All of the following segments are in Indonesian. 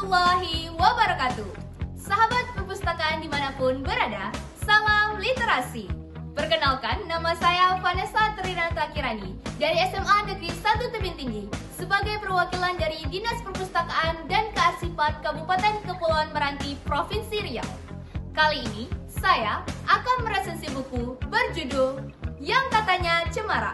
warahmatullahi wabarakatuh. Sahabat perpustakaan dimanapun berada, salam literasi. Perkenalkan, nama saya Vanessa Trinata Kirani dari SMA Negeri 1 Tebing Tinggi sebagai perwakilan dari Dinas Perpustakaan dan Kearsipan Kabupaten Kepulauan Meranti, Provinsi Riau. Kali ini, saya akan meresensi buku berjudul Yang Katanya Cemara.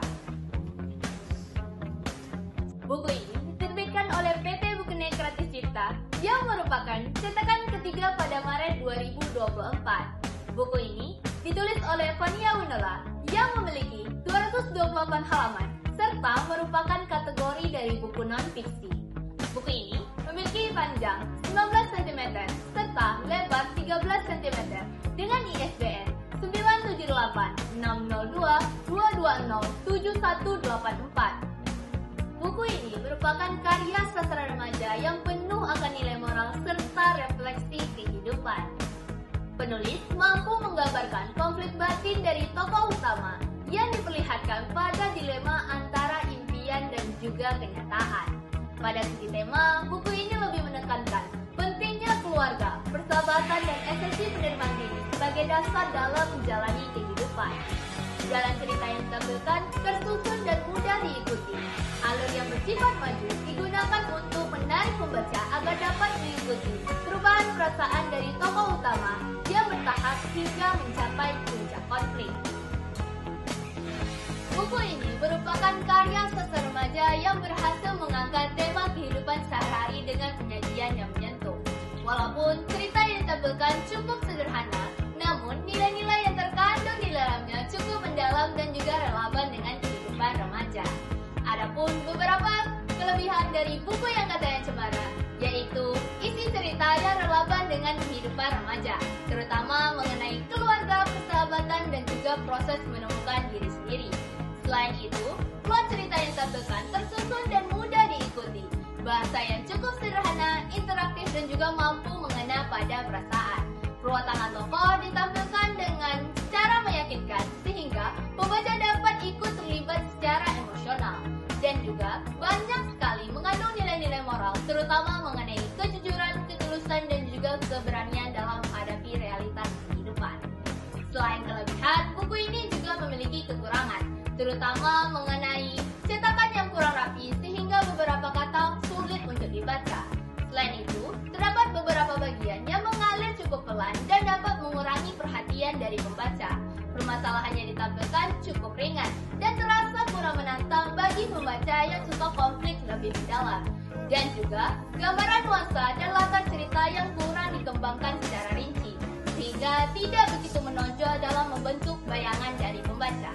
Buku ini diterbitkan oleh PT Bukunet Kreatif Cipta yang merupakan cetakan ketiga pada Maret 2024. Buku ini ditulis oleh Fania Winola yang memiliki 228 halaman serta merupakan kategori dari buku non-fiksi. Buku ini memiliki panjang 19 cm serta lebar 13 cm dengan ISBN 978 602 220 7184. Buku ini merupakan karya sastra remaja yang penuh akan nilai moral serta refleksi kehidupan. Penulis mampu menggambarkan konflik batin dari tokoh utama yang diperlihatkan pada dilema antara impian dan juga kenyataan. Pada segi tema, buku ini lebih menekankan pentingnya keluarga, persahabatan, dan esensi penerimaan diri sebagai dasar dalam menjalani kehidupan. Jalan cerita yang ditampilkan tersusun dan mudah diikuti. Alur yang bersifat maju digunakan untuk menarik pembaca agar dapat mengikuti perubahan perasaan dari tokoh utama yang bertahap hingga mencapai puncak konflik. Buku ini merupakan karya sastra remaja yang berhasil mengangkat tema kehidupan sehari-hari dengan penyajian yang menyentuh. Walaupun cerita yang ditampilkan cukup sederhana, namun nilai-nilai yang terkandung di dalamnya cukup mendalam dan juga relevan dengan kehidupan remaja. Adapun beberapa kelebihan dari buku Yang Katanya Cemara, yaitu isi cerita yang relevan dengan kehidupan remaja, terutama mengenai keluarga, persahabatan, dan juga proses menemukan diri sendiri. Selain itu, plot cerita yang ditampilkan tersusun dan mudah diikuti. Bahasa yang cukup sederhana, interaktif, dan juga mampu mengena pada perasaan. Perwatangan tokoh ditampilkan dengan cara meyakinkan sehingga pembaca dapat ikut terlibat secara emosional. Dan juga banyak sekali mengandung nilai-nilai moral, terutama mengenai kejujuran, ketulusan, dan juga keberanian dalam menghadapi realitas kehidupan. Selain kelebihan, buku ini juga memiliki kekurangan, terutama mengenai cetakan yang kurang rapi sehingga beberapa kata sulit untuk dibaca. Selain itu, terdapat beberapa bagian yang mengalir cukup pelan dan dapat mengurangi perhatian dari pembaca. Permasalahan yang ditampilkan cukup ringan dan terasa kurang menantang bagi pembaca yang suka konflik lebih mendalam. Dan juga gambaran nuansa dan latar cerita yang kurang dikembangkan secara rinci, sehingga tidak begitu menonjol dalam membentuk bayangan dari pembaca.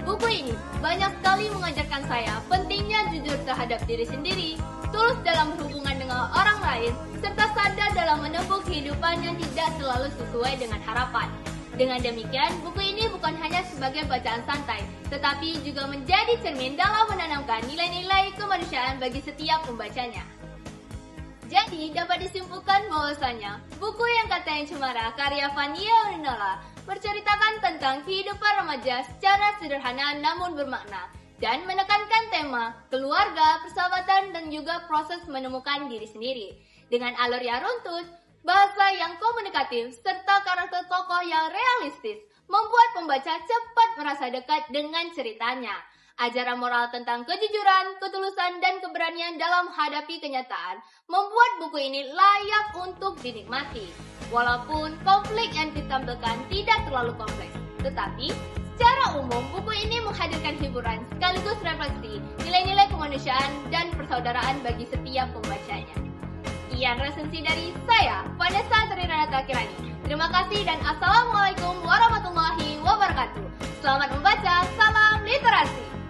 Buku ini banyak sekali mengajarkan saya pentingnya jujur terhadap diri sendiri, tulus dalam berhubungan dengan orang lain, serta sadar dalam menempuh kehidupan yang tidak selalu sesuai dengan harapan. Dengan demikian, buku ini bukan hanya sebagai bacaan santai, tetapi juga menjadi cermin dalam menanamkan nilai-nilai kemanusiaan bagi setiap pembacanya. Jadi, dapat disimpulkan bahwasanya buku Yang Katanya Cemara karya Fania Winola menceritakan tentang kehidupan remaja secara sederhana namun bermakna dan menekankan tema keluarga, persahabatan, dan juga proses menemukan diri sendiri. Dengan alur yang runtut, bahasa yang komunikatif, serta karakter tokoh yang realistis membuat pembaca cepat merasa dekat dengan ceritanya. Ajaran moral tentang kejujuran, ketulusan, dan keberanian dalam menghadapi kenyataan membuat buku ini layak untuk dinikmati. Walaupun konflik yang ditampilkan tidak terlalu kompleks, tetapi secara umum buku ini menghadirkan hiburan sekaligus refleksi nilai-nilai kemanusiaan dan persaudaraan bagi setiap pembacanya. Sekian resensi dari saya, Vanessa Trinata Kirani. Terima kasih dan Assalamualaikum warahmatullahi wabarakatuh. Selamat membaca, salam literasi.